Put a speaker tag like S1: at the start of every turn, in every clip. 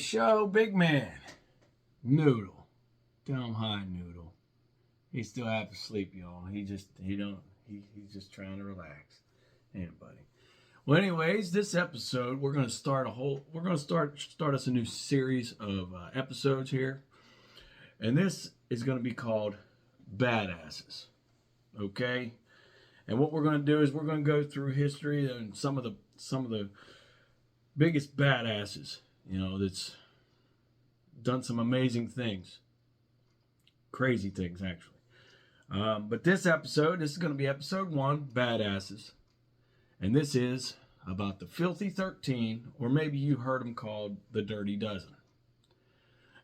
S1: show, big man. Noodle. Dumb high Noodle. He still half asleep, y'all. He's just trying to relax. Anybody. Well, anyways, this episode we're gonna start us a new series of episodes here, and this is gonna be called Badasses. Okay, and what we're gonna do is we're gonna go through history and some of the biggest badasses, that's done some amazing things, crazy things actually. But this is going to be episode 1, Badasses. And this is about the Filthy 13, or maybe you heard them called the Dirty Dozen.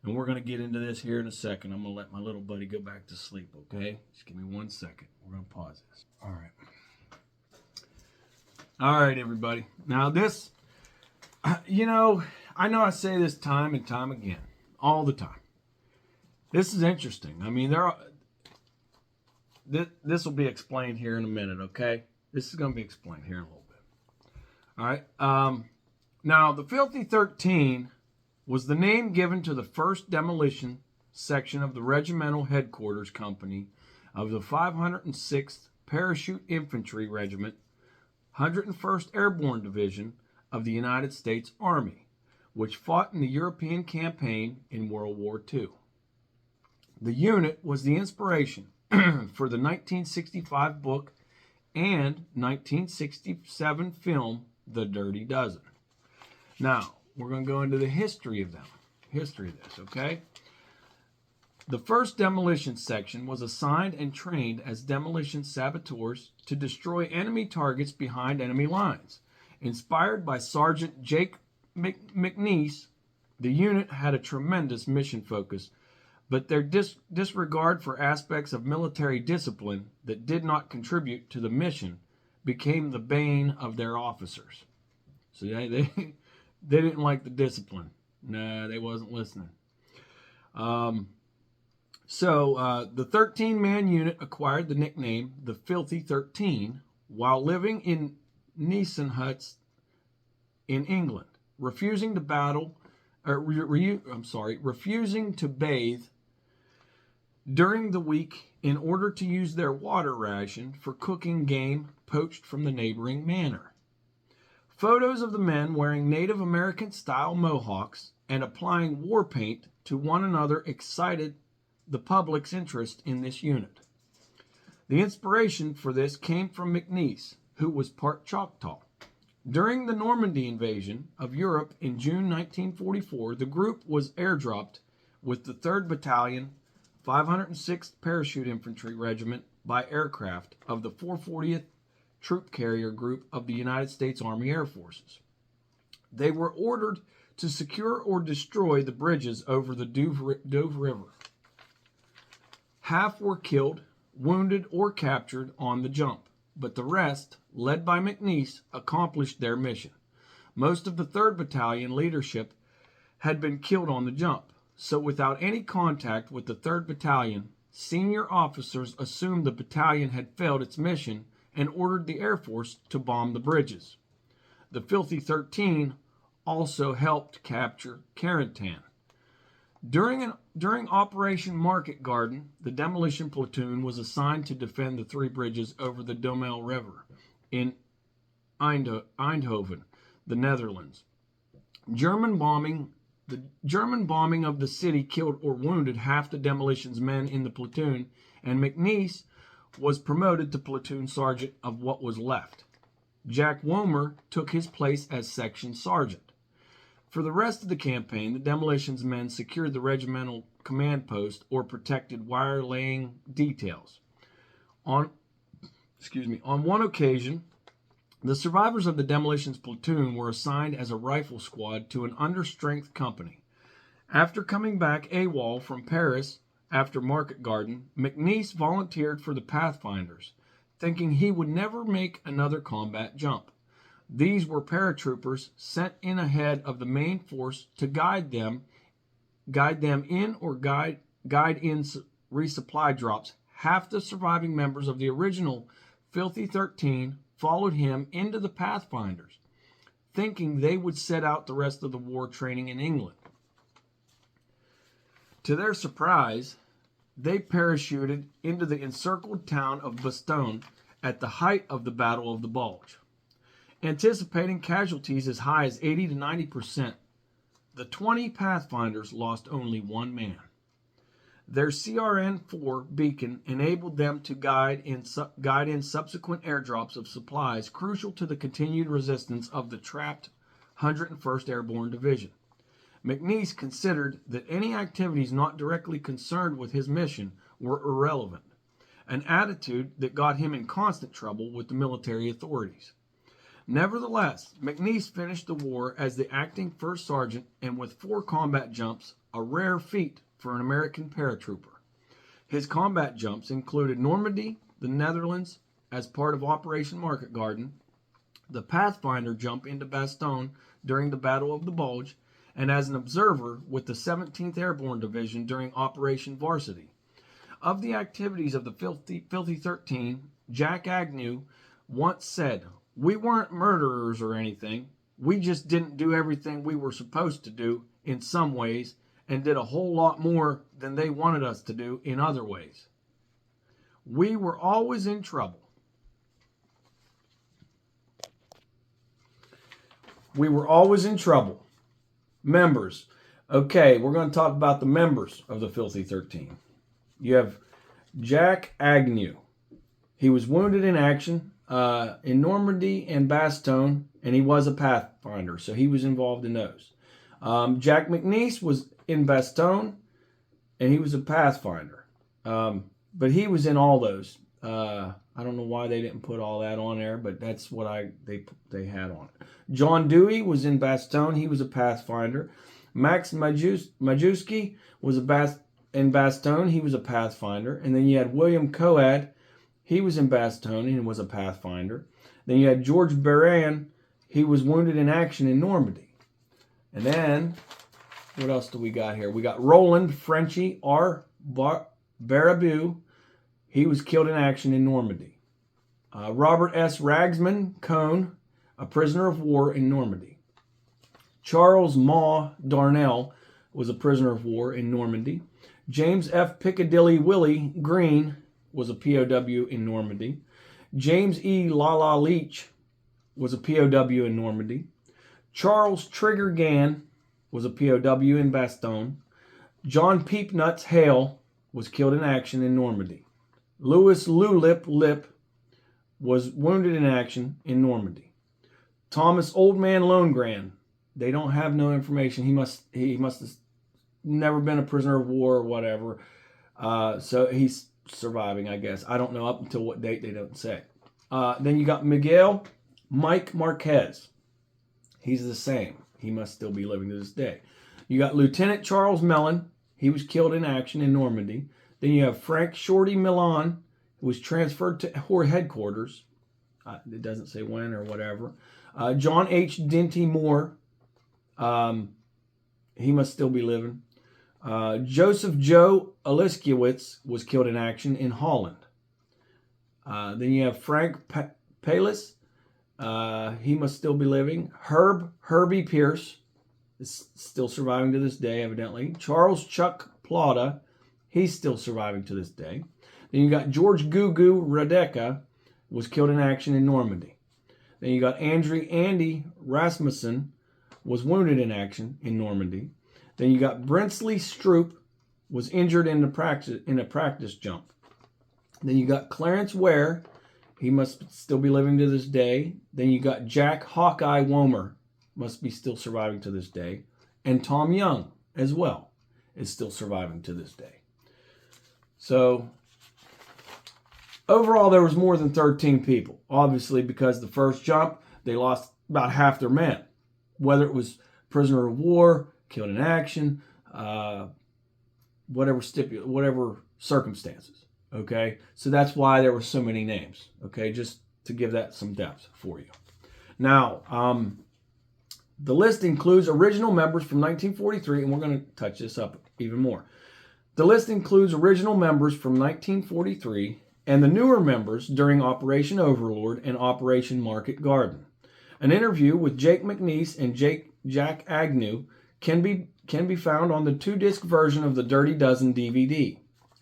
S1: And we're going to get into this here in a second. I'm going to let my little buddy go back to sleep, okay? Just give me 1 second. We're going to pause this. All right, everybody. Now this, I know I say this time and time again, all the time. This is interesting. I mean, this will be explained here in a minute, okay? This is going to be explained here in a little bit. All right. Now, the Filthy 13 was the name given to the first demolition section of the regimental headquarters company of the 506th Parachute Infantry Regiment, 101st Airborne Division of the United States Army, which fought in the European campaign in World War II. The unit was the inspiration for the 1965 book and 1967 film, The Dirty Dozen. Now, we're going to go into the history of this, okay? The first demolition section was assigned and trained as demolition saboteurs to destroy enemy targets behind enemy lines. Inspired by Sergeant Jake McNeese, the unit had a tremendous mission focus, but their disregard for aspects of military discipline that did not contribute to the mission became the bane of their officers. So they didn't like the discipline. No, they wasn't listening. So the 13-man unit acquired the nickname the Filthy 13 while living in Nissen huts in England, refusing to bathe during the week in order to use their water ration for cooking game poached from the neighboring manor. Photos of the men wearing Native American-style mohawks and applying war paint to one another excited the public's interest in this unit. The inspiration for this came from McNeese, who was part Choctaw. During the Normandy invasion of Europe in June 1944, the group was airdropped with the 3rd Battalion, 506th Parachute Infantry Regiment by aircraft of the 440th Troop Carrier Group of the United States Army Air Forces. They were ordered to secure or destroy the bridges over the Dove River. Half were killed, wounded, or captured on the jump, but the rest, led by McNeese, accomplished their mission. Most of the 3rd Battalion leadership had been killed on the jump, so without any contact with the 3rd Battalion, senior officers assumed the battalion had failed its mission and ordered the Air Force to bomb the bridges. The Filthy 13 also helped capture Carentan. During Operation Market Garden, the demolition platoon was assigned to defend the 3 bridges over the Domel River in Eindhoven, the Netherlands. The German bombing of the city killed or wounded half the demolition's men in the platoon, and McNeese was promoted to platoon sergeant of what was left. Jack Womer took his place as section sergeant. For the rest of the campaign, the demolition's men secured the regimental command post or protected wire-laying details. On one occasion, the survivors of the demolition's platoon were assigned as a rifle squad to an understrength company. After coming back AWOL from Paris after Market Garden, McNeese volunteered for the Pathfinders, thinking he would never make another combat jump. These were paratroopers sent in ahead of the main force to guide them in resupply drops. Half the surviving members of the original Filthy 13 followed him into the Pathfinders, thinking they would set out the rest of the war training in England. To their surprise, they parachuted into the encircled town of Bastogne at the height of the Battle of the Bulge. Anticipating casualties as high as 80 to 90%, the 20 Pathfinders lost only one man. Their CRN-4 beacon enabled them to guide in subsequent airdrops of supplies crucial to the continued resistance of the trapped 101st Airborne Division. McNeice considered that any activities not directly concerned with his mission were irrelevant, an attitude that got him in constant trouble with the military authorities. Nevertheless, McNeice finished the war as the acting first sergeant and with 4 combat jumps, a rare feat for an American paratrooper. His combat jumps included Normandy, the Netherlands, as part of Operation Market Garden, the Pathfinder jump into Bastogne during the Battle of the Bulge, and as an observer with the 17th Airborne Division during Operation Varsity. Of the activities of the Filthy 13, Jack Agnew once said, "We weren't murderers or anything. We just didn't do everything we were supposed to do in some ways and did a whole lot more than they wanted us to do in other ways. We were always in trouble." We were always in trouble. Members. Okay, we're going to talk about the members of the Filthy 13. You have Jack Agnew. He was wounded in action in Normandy and Bastogne, and he was a Pathfinder, so he was involved in those. Jack McNeice was in Bastogne, and he was a Pathfinder. But he was in all those. I don't know why they didn't put all that on there, but that's what they had on it. John Dewey was in Bastogne. He was a Pathfinder. Max Majewski was in Bastogne. He was a Pathfinder. And then you had William Coad. He was in Bastogne and was a Pathfinder. Then you had George Baran. He was wounded in action in Normandy. And then, what else do we got here? We got Roland Frenchy R. Baraboo. He was killed in action in Normandy. Robert S. Ragsman Cone, a prisoner of war in Normandy. Charles Maw Darnell was a prisoner of war in Normandy. James F. Piccadilly Willie Green was a POW in Normandy. James E. Lala Leach was a POW in Normandy. Charles Trigger Gann was a POW in Bastogne. John Peepnuts Hale was killed in action in Normandy. Louis Lulip Lip was wounded in action in Normandy. Thomas Old Man Longran, they don't have no information. He must have never been a prisoner of war or whatever. So he's surviving, I guess. I don't know up until what date, they don't say. Then you got Miguel Mike Marquez. He's the same. He must still be living to this day. You got Lieutenant Charles Mellon. He was killed in action in Normandy. Then you have Frank Shorty Milan, who was transferred to Horror Headquarters. It doesn't say when or whatever. John H. Dinty Moore. He must still be living. Joseph Joe Aliskiewicz was killed in action in Holland. Then you have Frank Palis. He must still be living. Herbie Pierce is still surviving to this day, evidently. Charles Chuck Plata. He's still surviving to this day. Then you got George Gugu Radeka, was killed in action in Normandy. Then you got Andy Rasmussen, was wounded in action in Normandy. Then you got Brensley Stroop, was injured in a practice jump. Then you got Clarence Ware, he must still be living to this day. Then you got Jack Hawkeye Womer, must be still surviving to this day. And Tom Young as well is still surviving to this day. So overall, there was more than 13 people. Obviously, because the first jump, they lost about half their men. Whether it was prisoner of war, killed in action, whatever circumstances. Okay, so that's why there were so many names. Okay, just to give that some depth for you. Now, the list includes original members from 1943, and we're going to touch this up even more. The list includes original members from 1943 and the newer members during Operation Overlord and Operation Market Garden. An interview with Jake McNeice and Jack Agnew can be can be found on the 2-disc version of the Dirty Dozen DVD.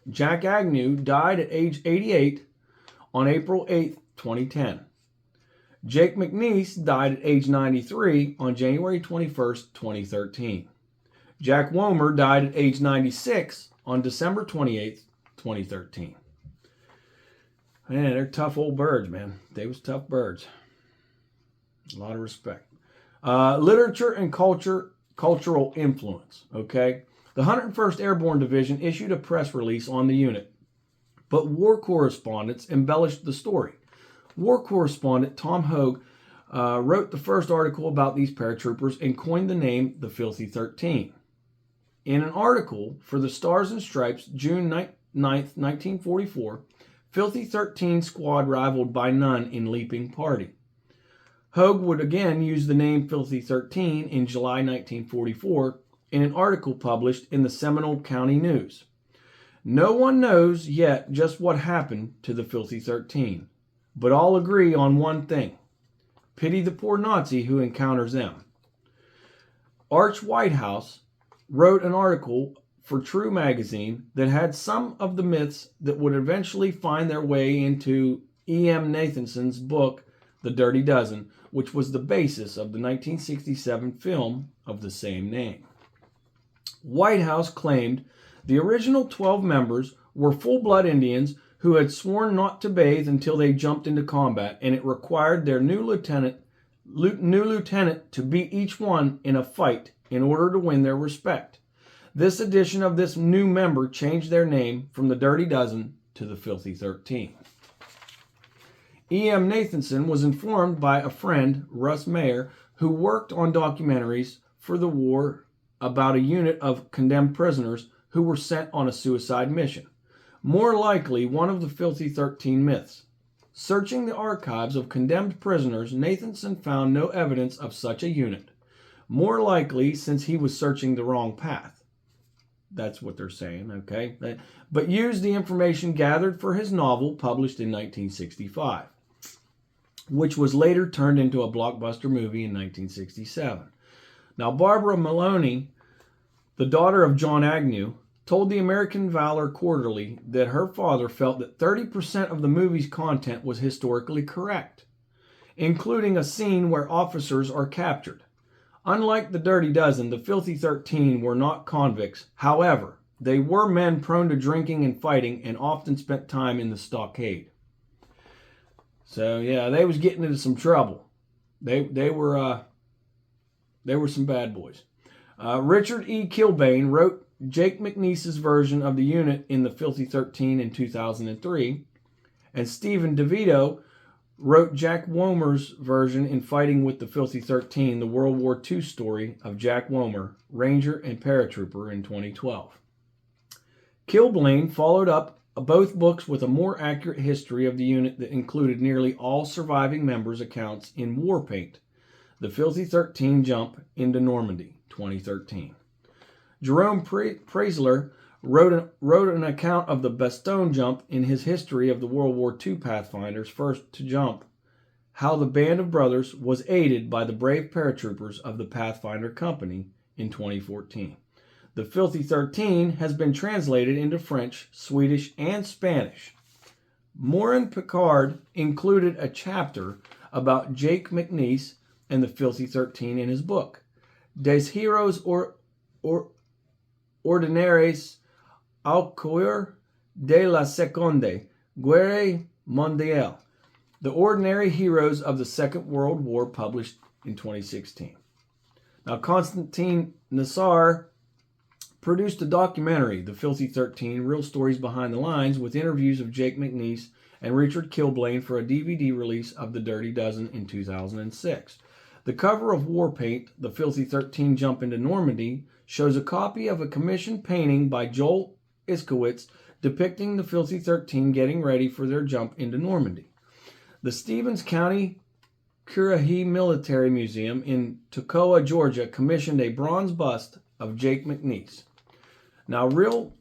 S1: Jack Agnew died at age 88 on April 8, 2010. Jake McNeese died at age 93 on January 21, 2013. Jack Womer died at age 96 on December 28, 2013. Man, they're tough old birds, man. They was tough birds. A lot of respect. Literature and cultural influence, okay? The 101st Airborne Division issued a press release on the unit, but war correspondents embellished the story. War correspondent Tom Hogue wrote the first article about these paratroopers and coined the name the Filthy 13. In an article for the Stars and Stripes, June 9th, 1944, Filthy 13 squad rivaled by none in leaping party. Hogue would again use the name Filthy 13 in July 1944 in an article published in the Seminole County News. No one knows yet just what happened to the Filthy 13, but all agree on one thing: pity the poor Nazi who encounters them. Arch Whitehouse wrote an article for True magazine that had some of the myths that would eventually find their way into E.M. Nathanson's book, The Dirty Dozen, which was the basis of the 1967 film of the same name. Whitehouse claimed the original 12 members were full-blood Indians who had sworn not to bathe until they jumped into combat, and it required their new lieutenant to beat each one in a fight in order to win their respect. This edition of this new member changed their name from the Dirty Dozen to the Filthy 13. E.M. Nathanson was informed by a friend, Russ Mayer, who worked on documentaries for the war about a unit of condemned prisoners who were sent on a suicide mission. More likely, one of the Filthy 13 myths. Searching the archives of condemned prisoners, Nathanson found no evidence of such a unit. More likely, since he was searching the wrong path. That's what they're saying, okay? But used the information gathered for his novel published in 1965, which was later turned into a blockbuster movie in 1967. Now, Barbara Maloney, the daughter of John Agnew, told the American Valor Quarterly that her father felt that 30% of the movie's content was historically correct, including a scene where officers are captured. Unlike the Dirty Dozen, the Filthy 13 were not convicts. However, they were men prone to drinking and fighting and often spent time in the stockade. So, yeah, they was getting into some trouble. They were some bad boys. Richard E. Kilbane wrote Jake McNeese's version of the unit in the Filthy 13 in 2003, and Stephen DeVito wrote Jack Womer's version in Fighting with the Filthy 13, the World War II story of Jack Womer, Ranger and Paratrooper, in 2012. Kilbane followed up both books with a more accurate history of the unit that included nearly all surviving members' accounts in War Paint, The Filthy 13 Jump into Normandy, 2013. Jerome Preisler wrote an account of the Bastogne jump in his History of the World War II Pathfinders First to Jump, how the band of brothers was aided by the brave paratroopers of the Pathfinder Company in 2014. The Filthy 13 has been translated into French, Swedish, and Spanish. Morin Picard included a chapter about Jake McNeese and the Filthy 13 in his book, Des Heroes Ordinaires au coeur de la Seconde Guerre Mondiale, The Ordinary Heroes of the Second World War, published in 2016. Now, Konstantin Nassar produced a documentary, The Filthy 13, Real Stories Behind the Lines, with interviews of Jake McNeese and Richard Kilbane for a DVD release of The Dirty Dozen in 2006. The cover of War Paint, The Filthy 13 Jump into Normandy, shows a copy of a commissioned painting by Joel Iskowitz depicting the Filthy 13 getting ready for their jump into Normandy. The Stevens County Currahee Military Museum in Toccoa, Georgia, commissioned a bronze bust of Jake McNeese. Now, Real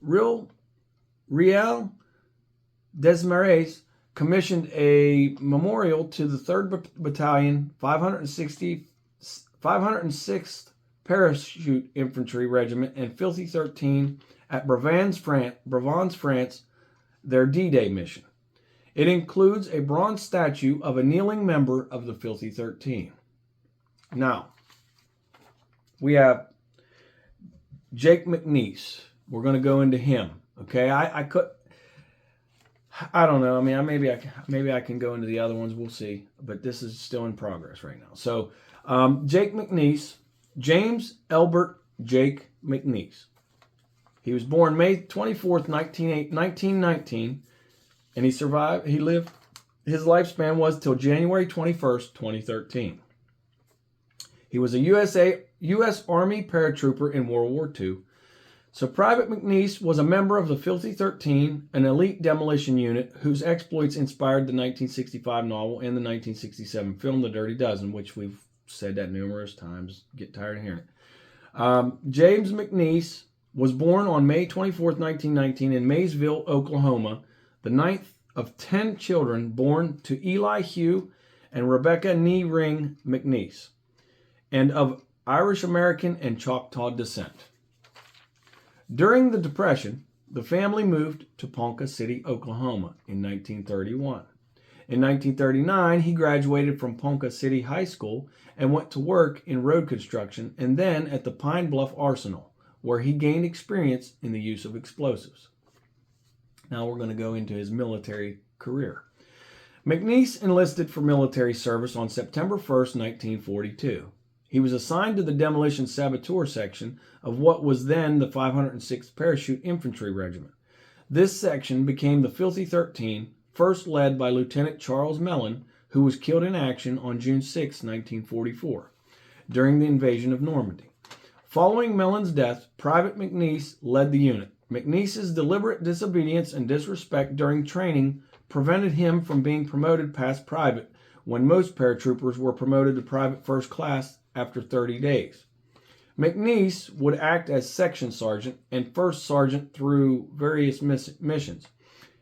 S1: Desmarais commissioned a memorial to the 3rd Battalion, 506th Parachute Infantry Regiment and Filthy 13 at Provence, France, their D-Day mission. It includes a bronze statue of a kneeling member of the Filthy 13. Now, we have Jake McNeese. We're going to go into him. Okay, I don't know. I mean, maybe I can go into the other ones. We'll see. But this is still in progress right now. So, Jake McNeese, James Elbert Jake McNeese. He was born May 24th, 1919, and he survived. He lived. His lifespan was till January 21st, 2013. He was a U.S. Army paratrooper in World War II. So Private McNeese was a member of the Filthy 13, an elite demolition unit whose exploits inspired the 1965 novel and the 1967 film The Dirty Dozen, which we've said that numerous times. Get tired of hearing it. James McNeese was born on May 24th, 1919 in Maysville, Oklahoma, the ninth of 10 children born to Eli Hugh and Rebecca Nee Ring McNeese, and of Irish-American and Choctaw descent. During the Depression, the family moved to Ponca City, Oklahoma in 1931. In 1939, he graduated from Ponca City High School and went to work in road construction and then at the Pine Bluff Arsenal, where he gained experience in the use of explosives. Now we're going to go into his military career. McNeese enlisted for military service on September 1st, 1942. He was assigned to the Demolition Saboteur section of what was then the 506th Parachute Infantry Regiment. This section became the Filthy 13, first led by Lieutenant Charles Mellon, who was killed in action on June 6, 1944, during the invasion of Normandy. Following Mellon's death, Private McNeese led the unit. McNeese's deliberate disobedience and disrespect during training prevented him from being promoted past private when most paratroopers were promoted to private first class after 30 days. McNeese would act as section sergeant and first sergeant through various missions.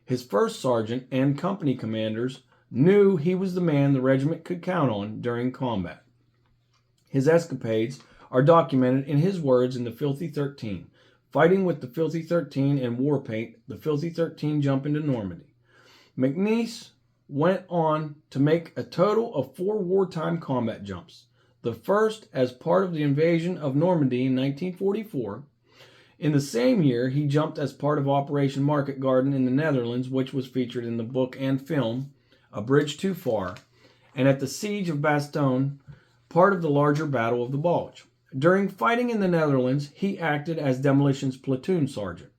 S1: His first sergeant and company commanders knew he was the man the regiment could count on during combat. His escapades are documented in his words in the Filthy 13, fighting with the Filthy 13 and war paint, the Filthy 13 jump into Normandy. McNeese went on to make a total of 4 wartime combat jumps. The first as part of the invasion of Normandy in 1944. In the same year, he jumped as part of Operation Market Garden in the Netherlands, which was featured in the book and film, A Bridge Too Far, and at the Siege of Bastogne, part of the larger Battle of the Bulge. During fighting in the Netherlands, he acted as Demolition's platoon sergeant.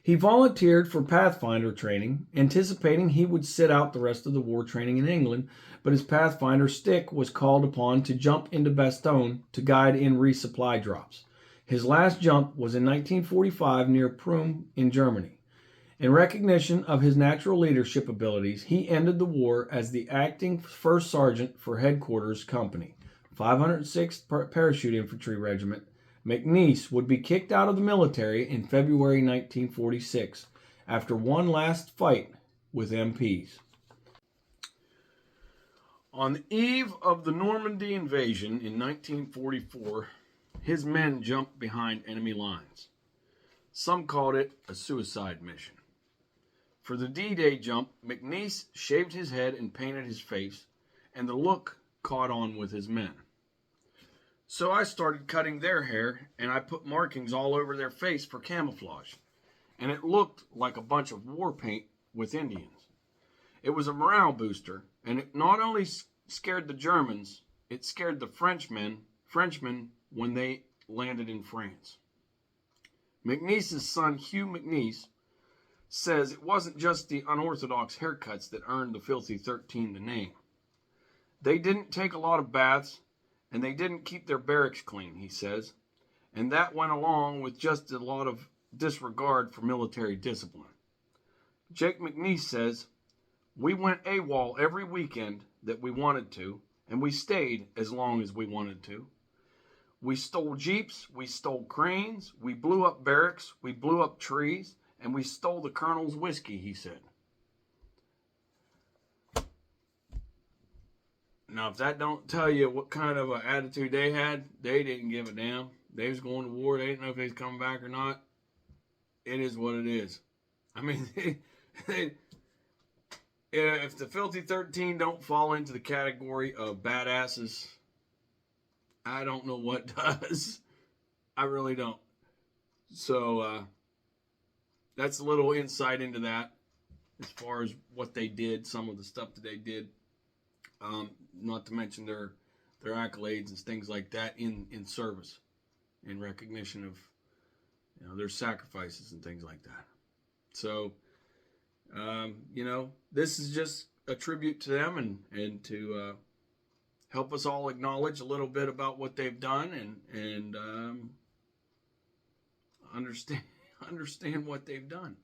S1: He volunteered for Pathfinder training, anticipating he would sit out the rest of the war training in England, but his Pathfinder stick was called upon to jump into Bastogne to guide in resupply drops. His last jump was in 1945 near Prüm in Germany. In recognition of his natural leadership abilities, he ended the war as the acting first sergeant for Headquarters Company, 506th Parachute Infantry Regiment. McNeese would be kicked out of the military in February 1946 after one last fight with MPs. On the eve of the Normandy invasion in 1944, his men jumped behind enemy lines. Some called it a suicide mission. For the D-Day jump, McNeese shaved his head and painted his face, and the look caught on with his men. So I started cutting their hair, and I put markings all over their face for camouflage, and it looked like a bunch of war paint with Indians. It was a morale booster, and it not only scared the Germans, it scared the Frenchmen when they landed in France. McNeese's son, Hugh McNeese, says it wasn't just the unorthodox haircuts that earned the Filthy 13 the name. They didn't take a lot of baths, and they didn't keep their barracks clean, he says, and that went along with just a lot of disregard for military discipline. Jake McNeese says, "We went AWOL every weekend that we wanted to, and we stayed as long as we wanted to. We stole jeeps, we stole cranes, we blew up barracks, we blew up trees, and we stole the colonel's whiskey," he said. Now, if that don't tell you what kind of an attitude they had, they didn't give a damn. They was going to war. They didn't know if they was coming back or not. It is what it is. I mean, if the Filthy 13 don't fall into the category of badasses, I don't know what does. I really don't. So that's a little insight into that as far as what they did, some of the stuff that they did. Not to mention their accolades and things like that in service, in recognition of their sacrifices and things like that. So this is just a tribute to them and to help us all acknowledge a little bit about what they've done and understand what they've done.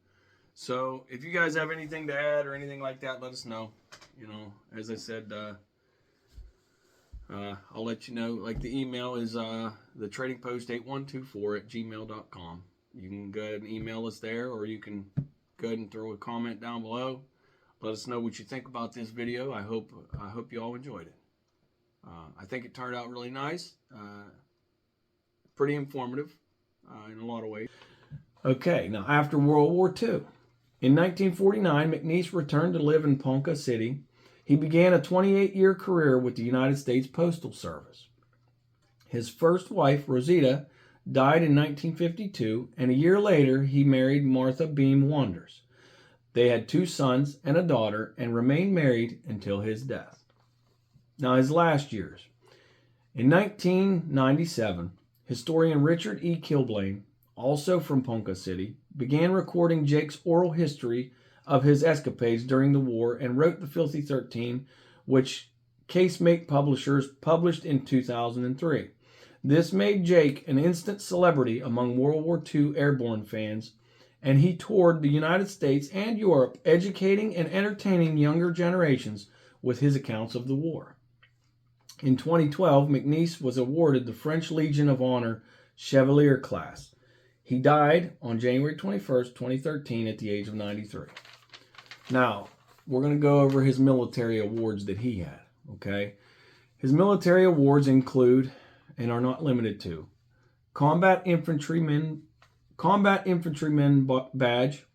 S1: So if you guys have anything to add or anything like that, let us know. As I said, I'll let you know. Like, the email is thetradingpost8124@gmail.com. You can go ahead and email us there, or you can go ahead and throw a comment down below. Let us know what you think about this video. I hope you all enjoyed it. I think it turned out really nice. Pretty informative in a lot of ways. Okay, now after World War II. In 1949, McNeese returned to live in Ponca City. He began a 28-year career with the United States Postal Service. His first wife, Rosita, died in 1952, and a year later he married Martha Beam Wanders. They had 2 sons and a daughter and remained married until his death. Now, his last years. In 1997, historian Richard E. Kilblane, also from Ponca City, began recording Jake's oral history of his escapades during the war and wrote The Filthy 13, which Casemate Publishers published in 2003. This made Jake an instant celebrity among World War II airborne fans, and he toured the United States and Europe, educating and entertaining younger generations with his accounts of the war. In 2012, McNeese was awarded the French Legion of Honor Chevalier class. He died on January 21st, 2013 at the age of 93. Now, we're going to go over his military awards that he had, okay? His military awards include, and are not limited to, Combat Infantryman Badge,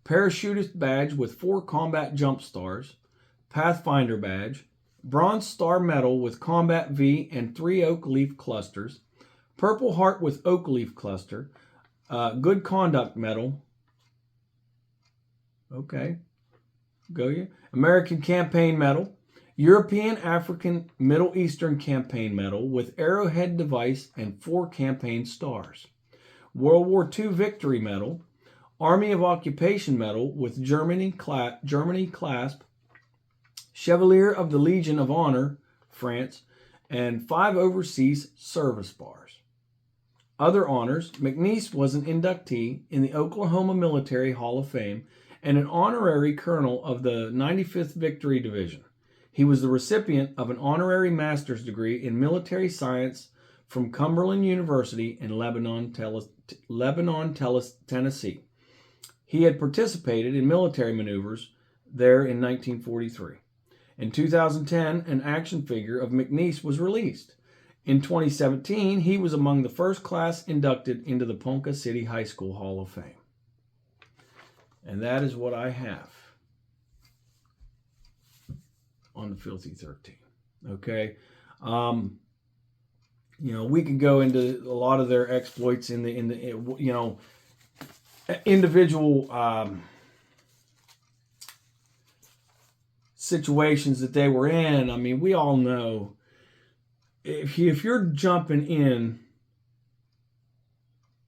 S1: Parachutist Badge with 4 Combat Jump Stars, Pathfinder Badge, Bronze Star Medal with Combat V and 3 Oak Leaf Clusters, Purple Heart with Oak Leaf Cluster, Good Conduct Medal, okay, go you, American Campaign Medal, European, African, Middle Eastern Campaign Medal with Arrowhead Device and 4 Campaign Stars, World War II Victory Medal, Army of Occupation Medal with Germany Clasp, Chevalier of the Legion of Honor, France, and 5 Overseas Service Bars. Other honors: McNeese was an inductee in the Oklahoma Military Hall of Fame and an honorary colonel of the 95th Victory Division. He was the recipient of an honorary master's degree in military science from Cumberland University in Lebanon, Tennessee. He had participated in military maneuvers there in 1943. In 2010, an action figure of McNeese was released. In 2017, he was among the first class inducted into the Ponca City High School Hall of Fame. And that is what I have on the Filthy 13. Okay? We could go into a lot of their exploits in the individual situations that they were in. I mean, we all know if you're jumping in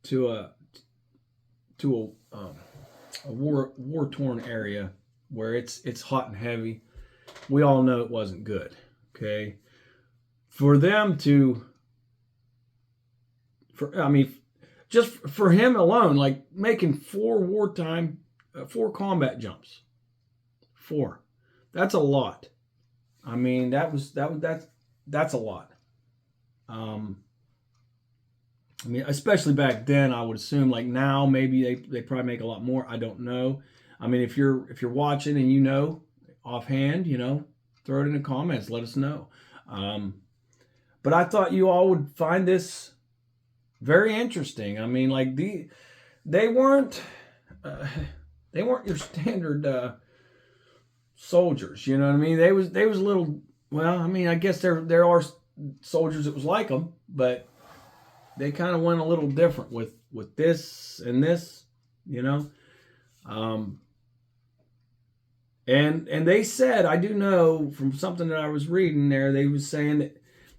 S1: to a war-torn area where it's hot and heavy, we all know it wasn't good. Okay, for them to, just for him alone, like making 4 combat jumps, 4. That's a lot. I mean, that's a lot. Especially back then, I would assume. Like now, maybe they probably make a lot more. I don't know. I mean, if you're watching and offhand, throw it in the comments. Let us know. But I thought you all would find this very interesting. I mean, like they weren't your standard soldiers. You know what I mean? They was a little. Well, I mean, I guess there are soldiers that was like them, but they kind of went a little different with this and this. You know. And they said, I do know from something that I was reading there, they was saying that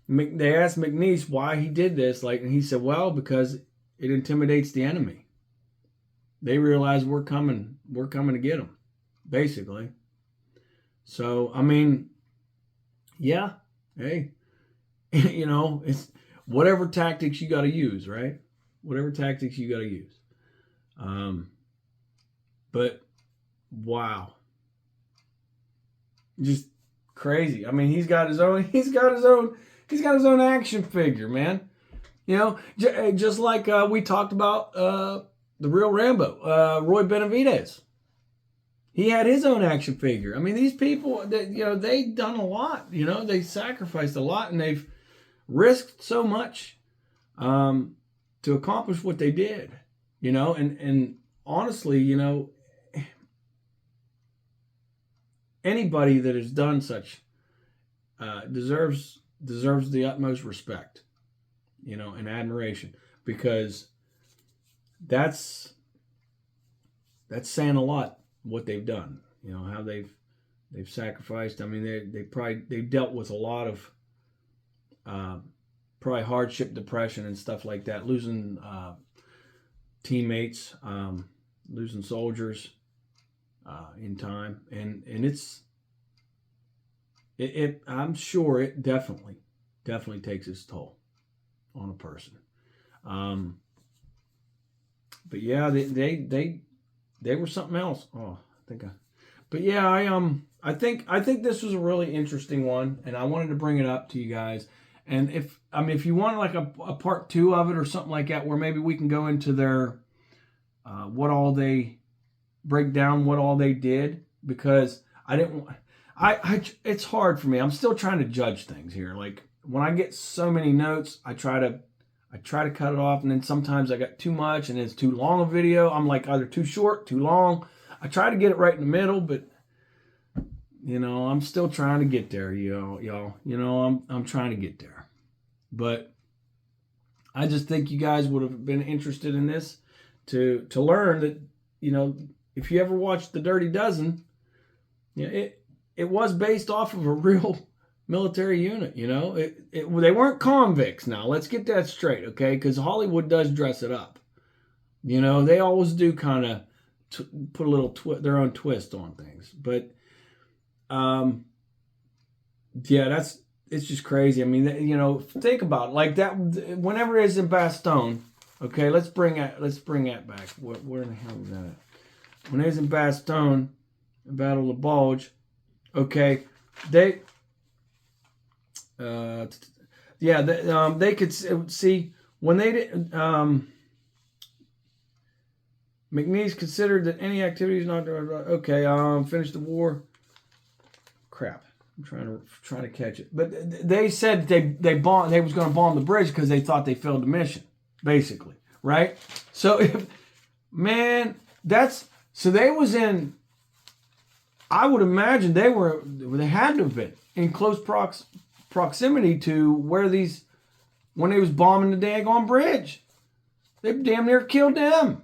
S1: they asked McNeese why he did this, and he said, well, because it intimidates the enemy. They realize we're coming to get them, basically. So, I mean, yeah, hey, it's whatever tactics you got to use, right? Whatever tactics you got to use. But wow. Just crazy. I mean, he's got his own action figure, man. Just like we talked about the real Rambo, Roy Benavidez. He had his own action figure. I mean, these people, they've done a lot. They sacrificed a lot, and they've risked so much to accomplish what they did. And honestly, anybody that has done such deserves the utmost respect, and admiration, because that's saying a lot what they've done. How they've sacrificed. I mean, they've dealt with a lot of probably hardship, depression, and stuff like that, losing teammates, losing soldiers. In time, and I'm sure it definitely takes its toll on a person. But yeah, they were something else. But yeah, I think this was a really interesting one, and I wanted to bring it up to you guys. And if you want like a part 2 of it or something like that, where maybe we can go into their break down what all they did, because it's hard for me. I'm still trying to judge things here. Like when I get so many notes, I try to cut it off, and then sometimes I got too much and it's too long a video. I'm like either too short, too long. I try to get it right in the middle, but I'm still trying to get there, y'all. I'm trying to get there. But I just think you guys would have been interested in this to learn that, if you ever watched The Dirty Dozen, it was based off of a real military unit. They weren't convicts. Now let's get that straight, okay? Because Hollywood does dress it up. They always do kind of put a little their own twist on things. But yeah, it's just crazy. I mean, think about it. Like that. Whenever it's in Bastogne, okay, let's bring that back. Where in the hell is that at? When they was in Bastogne, Battle of the Bulge, okay, they could see when they did. McNeese considered that any activities not okay. Finish the war. Crap, I'm trying to catch it. But they said they was going to bomb the bridge because they thought they failed the mission, basically, right? So So they was in, I would imagine they had to have been in close proximity to when they was bombing the daggone bridge. They damn near killed them.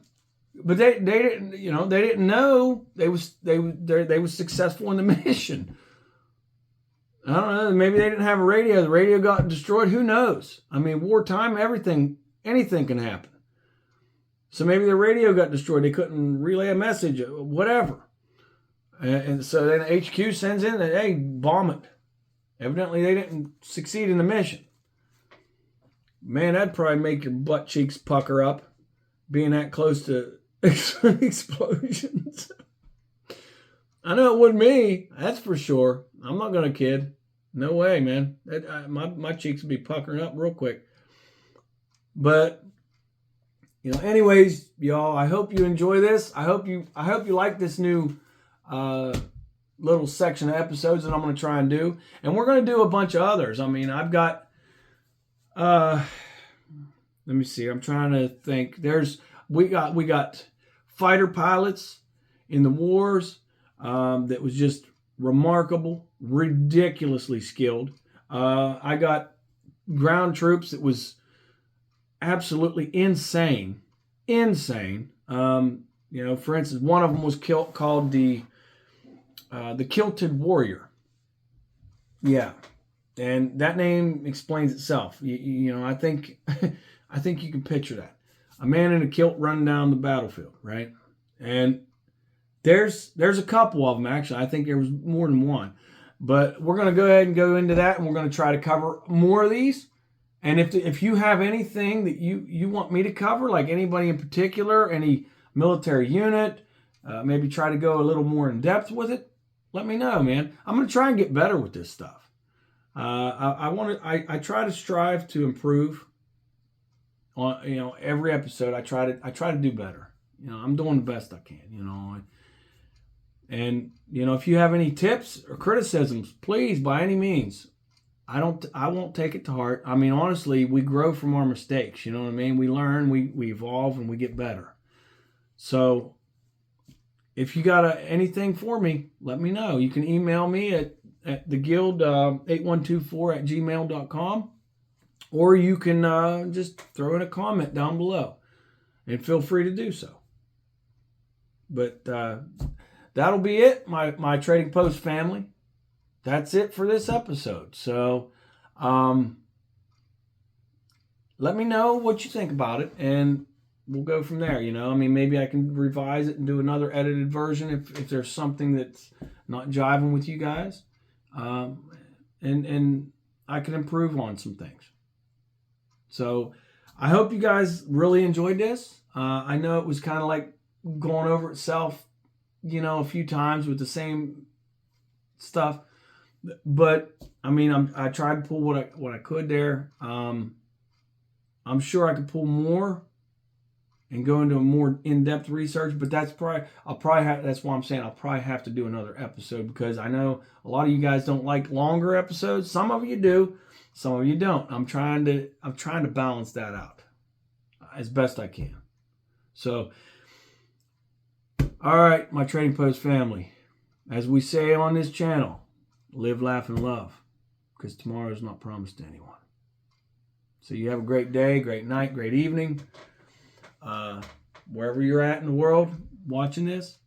S1: But they didn't, they didn't know they was successful in the mission. I don't know, maybe they didn't have a radio. The radio got destroyed. Who knows? I mean, wartime, anything can happen. So maybe the radio got destroyed. They couldn't relay a message, whatever. And so then HQ sends in that, hey, bomb it. Evidently, they didn't succeed in the mission. Man, that'd probably make your butt cheeks pucker up, being that close to explosions. I know it wouldn't me. That's for sure. I'm not going to kid. No way, man. My cheeks would be puckering up real quick. But anyways, y'all, I hope you enjoy this. I hope you like this new little section of episodes that I'm going to try and do. And we're going to do a bunch of others. I mean, I've got, let me see. I'm trying to think. We got fighter pilots in the wars that was just remarkable, ridiculously skilled. I got ground troops that was absolutely insane. For instance, one of them was called the Kilted Warrior. Yeah, and that name explains itself. I think I think you can picture that. A man in a kilt running down the battlefield, right? And there's a couple of them, actually. I think there was more than one. But we're going to go ahead and go into that, and we're going to try to cover more of these. And if you have anything that you want me to cover, like anybody in particular, any military unit, maybe try to go a little more in depth with it, let me know, man. I'm going to try and get better with this stuff. I try to strive to improve on every episode. I try to do better. I'm doing the best I can. And if you have any tips or criticisms, please, by any means, I won't take it to heart. I mean, honestly, we grow from our mistakes. You know what I mean? We learn, we evolve, and we get better. So if you got anything for me, let me know. You can email me at theguild8124@gmail.com, or you can just throw in a comment down below, and feel free to do so. But that'll be it, my Trading Post family. That's it for this episode. So let me know what you think about it, and we'll go from there. Maybe I can revise it and do another edited version if there's something that's not jiving with you guys. And I can improve on some things. So I hope you guys really enjoyed this. I know it was kind of like going over itself, a few times with the same stuff. But I tried to pull what I could there. I'm sure I could pull more and go into a more in-depth research, but that's why I'm saying I'll probably have to do another episode, because I know a lot of you guys don't like longer episodes. Some of you do, some of you don't. I'm trying to balance that out as best I can. So, all right, my Trading Post family, as we say on this channel, live, laugh, and love, because tomorrow is not promised to anyone. So you have a great day, great night, great evening. Wherever you're at in the world watching this,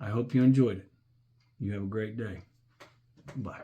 S1: I hope you enjoyed it. You have a great day. Bye.